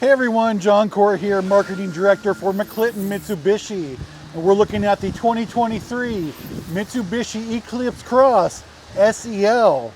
Hey everyone, John Core here, Marketing Director for McClinton Mitsubishi. And we're looking at the 2023 Mitsubishi Eclipse Cross SEL.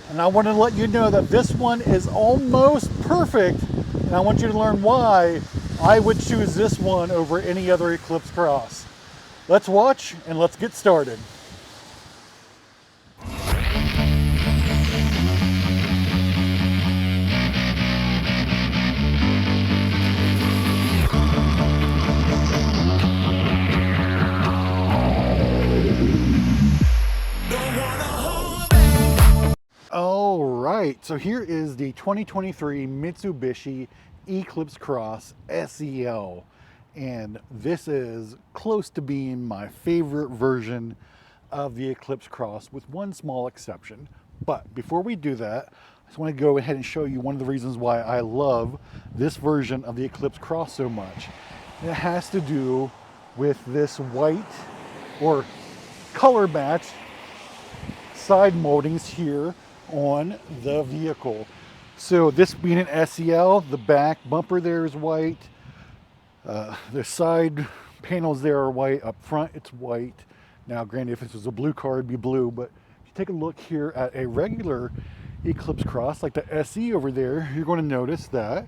And I want to let you know that this one is almost perfect. And I want you to learn why I would choose this one over any other Eclipse Cross. Let's watch and let's get started. All right, so here is the 2023 Mitsubishi Eclipse Cross SEL, and this is close to being my favorite version of the Eclipse Cross, with one small exception. But before we do that, I just want to go ahead and show you one of the reasons why I love this version of the Eclipse Cross so much. And it has to do with this white or color match side moldings here on the vehicle. So this being an SEL, the back bumper there is white, the side panels there are white, up front it's white. Now granted, if this was a blue car it'd be blue, but if you take a look here at a regular Eclipse Cross like the SE over there, you're going to notice that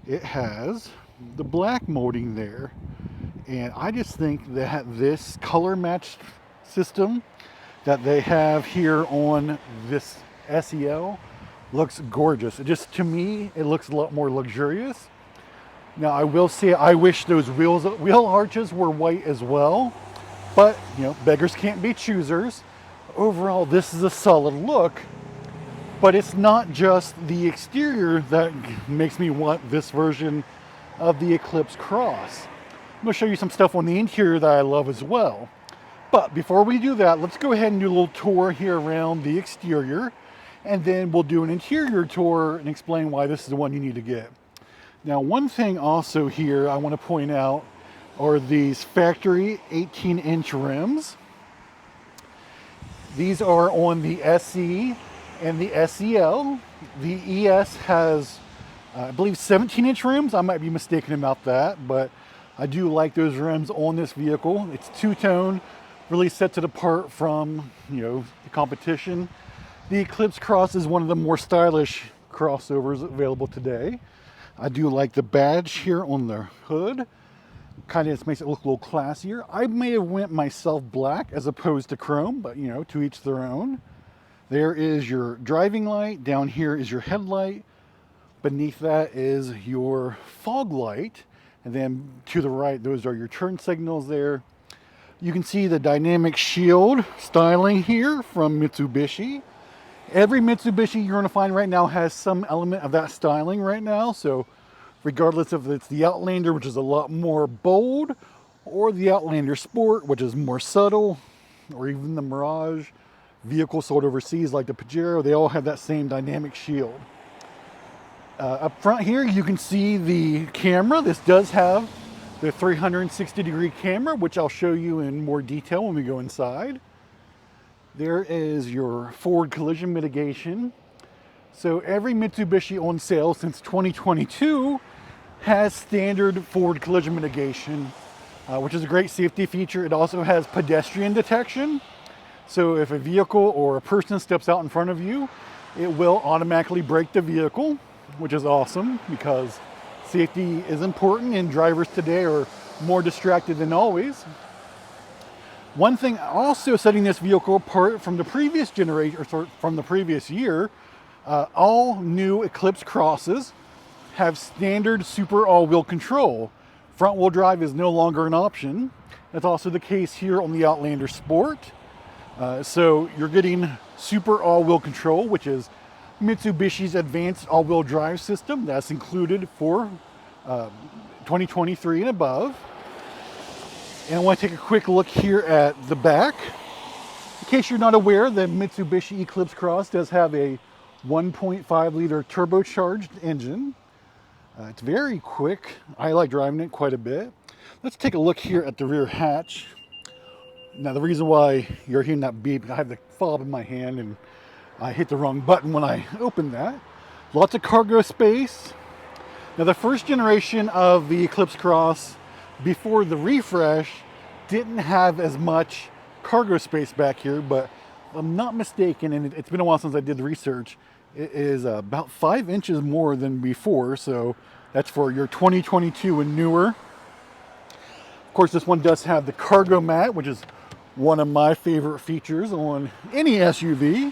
it has the black molding there. And I just think that this color matched system that they have here on this SEL looks gorgeous. It just, to me, it looks a lot more luxurious. Now I will say I wish those wheel arches were white as well, but you know, beggars can't be choosers. Overall, this is a solid look, but it's not just the exterior that makes me want this version of the Eclipse Cross. I'm going to show you some stuff on the interior that I love as well. But before we do that, let's go ahead and do a little tour here around the exterior, and then we'll do an interior tour and explain why this is the one you need to get. Now, one thing also here I want to point out are these factory 18-inch rims. These are on the SE and the SEL. The ES has, I believe, 17-inch rims. I might be mistaken about that, but I do like those rims on this vehicle. It's two-tone, really sets it apart from, you know, the competition. The Eclipse Cross is one of the more stylish crossovers available today. I do like the badge here on the hood. Kind of just makes it look a little classier. I may have went myself black as opposed to chrome, but you know, to each their own. There is your driving light. Down here is your headlight. Beneath that is your fog light. And then to the right, those are your turn signals there. You can see the dynamic shield styling here from Mitsubishi. Every Mitsubishi you're going to find right now has some element of that styling right now. So regardless if it's the Outlander, which is a lot more bold, or the Outlander Sport, which is more subtle, or even the Mirage vehicle sold overseas like the Pajero, they all have that same dynamic shield. Up front here, you can see the camera. This does have the 360-degree camera, which I'll show you in more detail when we go inside. There is your forward collision mitigation. So every Mitsubishi on sale since 2022 has standard forward collision mitigation, which is a great safety feature. It also has pedestrian detection. So if a vehicle or a person steps out in front of you, it will automatically brake the vehicle, which is awesome because safety is important and drivers today are more distracted than always. One thing also setting this vehicle apart from the previous generation, or from the previous year, all new Eclipse Crosses have standard super all-wheel control. Front-wheel drive is no longer an option. That's also the case here on the Outlander Sport. So you're getting super all-wheel control, which is Mitsubishi's advanced all-wheel drive system. That's included for 2023 and above. And I want to take a quick look here at the back. In case you're not aware, the Mitsubishi Eclipse Cross does have a 1.5 liter turbocharged engine. It's very quick. I like driving it quite a bit. Let's take a look here at the rear hatch. Now the reason why you're hearing that beep, I have the fob in my hand and I hit the wrong button when I opened that. Lots of cargo space. Now the first generation of the Eclipse Cross before the refresh didn't have as much cargo space back here, but if I'm not mistaken, and it's been a while since I did the research, it is about 5 inches more than before, so that's for your 2022 and newer. Of course, this one does have the cargo mat, which is one of my favorite features on any SUV.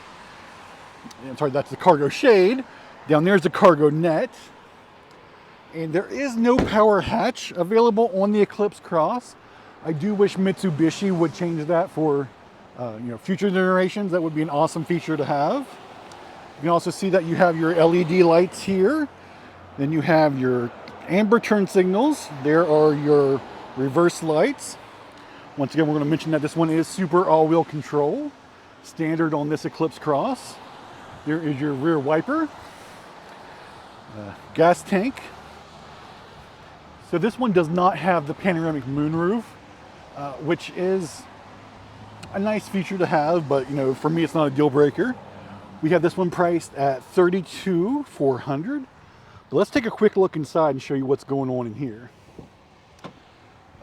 I'm sorry, that's the cargo shade. Down there's the cargo net. And there is no power hatch available on the Eclipse Cross. I do wish Mitsubishi would change that for future generations. That would be an awesome feature to have. You can also see that you have your LED lights here. Then you have your amber turn signals. There are your reverse lights. Once again, we're going to mention that this one is super all-wheel control, standard on this Eclipse Cross. There is your rear wiper, gas tank. So this one does not have the panoramic moonroof, which is a nice feature to have, but for me it's not a deal breaker. We have this one priced at $32,400. But let's take a quick look inside and show you what's going on in here.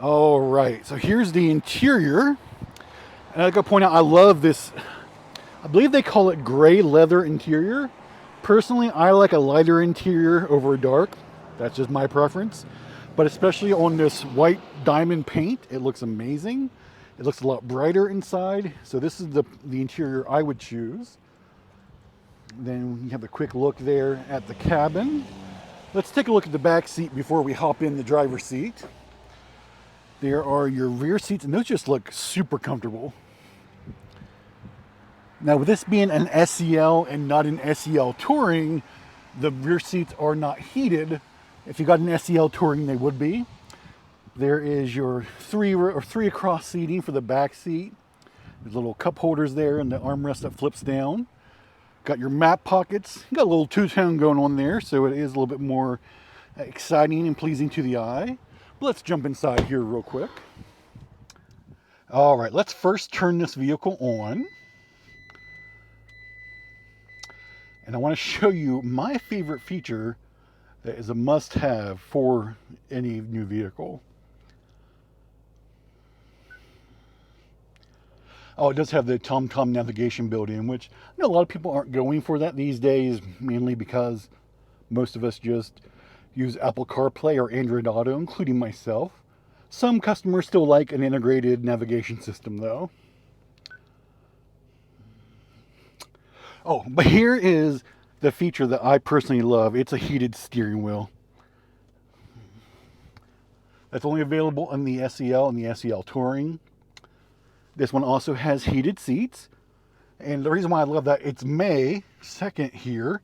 All right, so here's the interior. And I gotta point out, I love this. I believe they call it gray leather interior. Personally, I like a lighter interior over a dark. That's just my preference. But especially on this white diamond paint, it looks amazing. It looks a lot brighter inside. So this is the interior I would choose. Then you have a quick look there at the cabin. Let's take a look at the back seat before we hop in the driver's seat. There are your rear seats, and those just look super comfortable. Now, with this being an SEL and not an SEL Touring, the rear seats are not heated. If you got an SEL Touring, they would be. There is your three across seating for the back seat. There's little cup holders there and the armrest that flips down. Got your map pockets. You got a little two-tone going on there, so it is a little bit more exciting and pleasing to the eye. But let's jump inside here real quick. All right, let's first turn this vehicle on. And I want to show you my favorite feature that is a must-have for any new vehicle. Oh, it does have the TomTom navigation built in, which I know a lot of people aren't going for that these days, mainly because most of us just use Apple CarPlay or Android Auto, including myself. Some customers still like an integrated navigation system, though. Oh, but here is the feature that I personally love. It's a heated steering wheel. That's only available on the SEL and the SEL Touring. This one also has heated seats. And the reason why I love that, it's May 2nd here,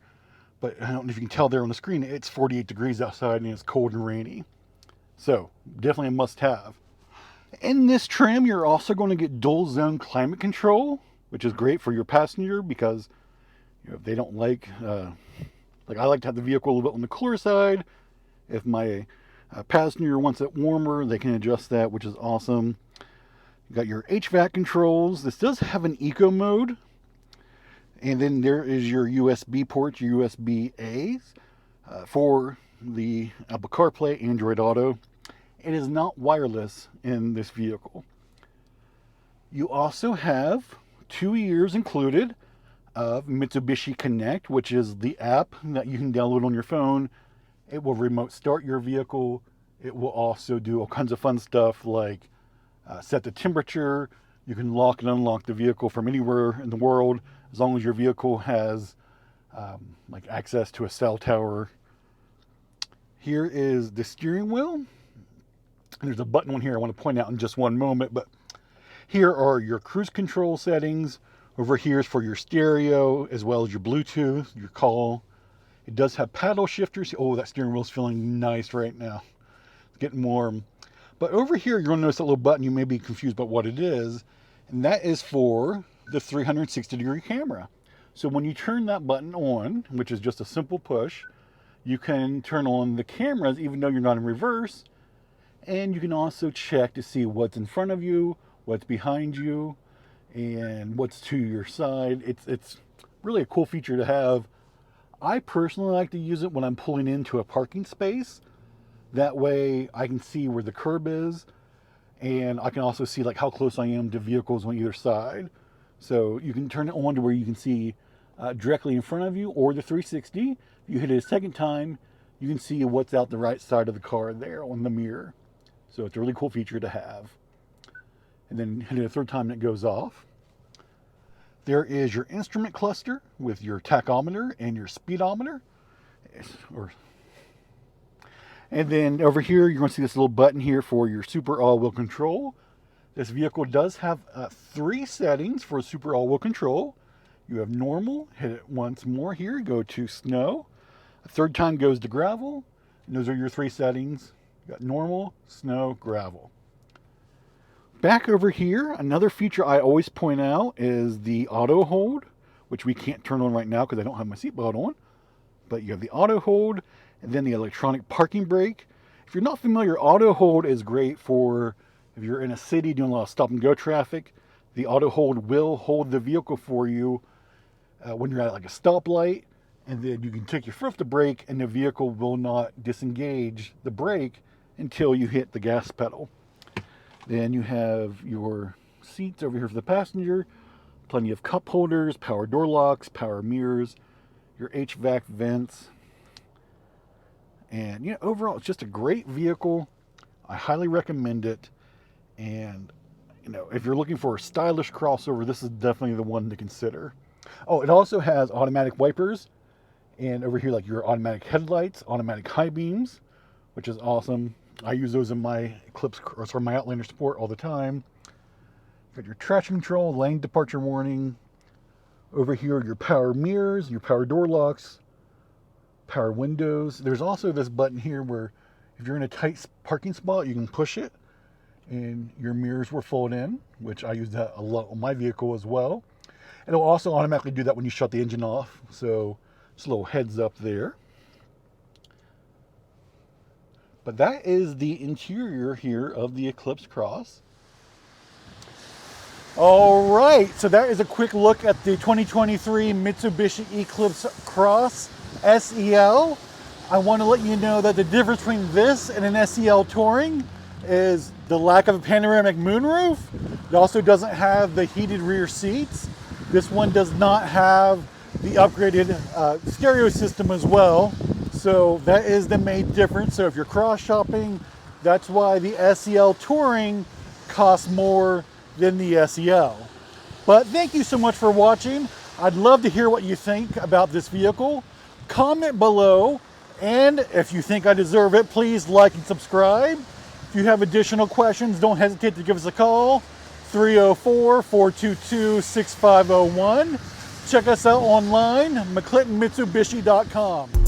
but I don't know if you can tell there on the screen, it's 48 degrees outside and it's cold and rainy. So definitely a must-have. In this trim, you're also going to get dual zone climate control, which is great for your passenger because if they don't like I like to have the vehicle a little bit on the cooler side. If my passenger wants it warmer, they can adjust that, which is awesome. You got your HVAC controls. This does have an eco mode. And then there is your USB ports, your USB-A's for the Apple CarPlay, Android Auto. It is not wireless in this vehicle. You also have 2 years included of Mitsubishi Connect, which is the app that you can download on your phone. It will remote start your vehicle. It will also do all kinds of fun stuff like set the temperature. You can lock and unlock the vehicle from anywhere in the world as long as your vehicle has access to a cell tower. Here is the steering wheel. There's a button on here I want to point out in just one moment, but here are your cruise control settings. Over here is for your stereo, as well as your Bluetooth, your call. It does have paddle shifters. Oh, that steering wheel is feeling nice right now. It's getting warm. But over here, you're going to notice that little button. You may be confused about what it is. And that is for the 360-degree camera. So when you turn that button on, which is just a simple push, you can turn on the cameras even though you're not in reverse. And you can also check to see what's in front of you, what's behind you, and what's to your side. It's really a cool feature to have. I personally like to use it when I'm pulling into a parking space. That way I can see where the curb is, and I can also see like how close I am to vehicles on either side. So you can turn it on to where you can see directly in front of you, or the 360. If you hit it a second time, you can see what's out the right side of the car there on the mirror. So it's a really cool feature to have. And then hit it a third time and it goes off. There is your instrument cluster with your tachometer and your speedometer. And then over here, you're going to see this little button here for your super all-wheel control. This vehicle does have 3 settings for super all-wheel control. You have normal, hit it once more here, go to snow. A third time goes to gravel. And those are your 3 settings. You got normal, snow, gravel. Back over here, another feature I always point out is the auto hold, which we can't turn on right now because I don't have my seatbelt on. But you have the auto hold and then the electronic parking brake. If you're not familiar, auto hold is great for if you're in a city doing a lot of stop and go traffic. The auto hold will hold the vehicle for you when you're at like a stoplight, and then you can take your foot off the brake and the vehicle will not disengage the brake until you hit the gas pedal. Then you have your seats over here for the passenger, plenty of cup holders, power door locks, power mirrors, your HVAC vents. And overall, it's just a great vehicle. I highly recommend it. And if you're looking for a stylish crossover, this is definitely the one to consider. Oh, it also has automatic wipers, and over here, like your automatic headlights, automatic high beams, which is awesome. I use those in my Eclipse Cross or my Outlander Sport all the time. You've got your traction control, lane departure warning. Over here, your power mirrors, your power door locks, power windows. There's also this button here where if you're in a tight parking spot, you can push it and your mirrors will fold in, which I use that a lot on my vehicle as well. It'll also automatically do that when you shut the engine off. So just a little heads up there. But that is the interior here of the Eclipse Cross. All right, so that is a quick look at the 2023 Mitsubishi Eclipse Cross SEL. I want to let you know that the difference between this and an SEL Touring is the lack of a panoramic moonroof. It also doesn't have the heated rear seats. This one does not have the upgraded stereo system as well. So that is the main difference. So if you're cross shopping, that's why the SEL Touring costs more than the SEL. But thank you so much for watching. I'd love to hear what you think about this vehicle. Comment below, and if you think I deserve it, please like and subscribe. If you have additional questions, don't hesitate to give us a call, 304-422-6501. Check us out online, McClintonMitsubishi.com.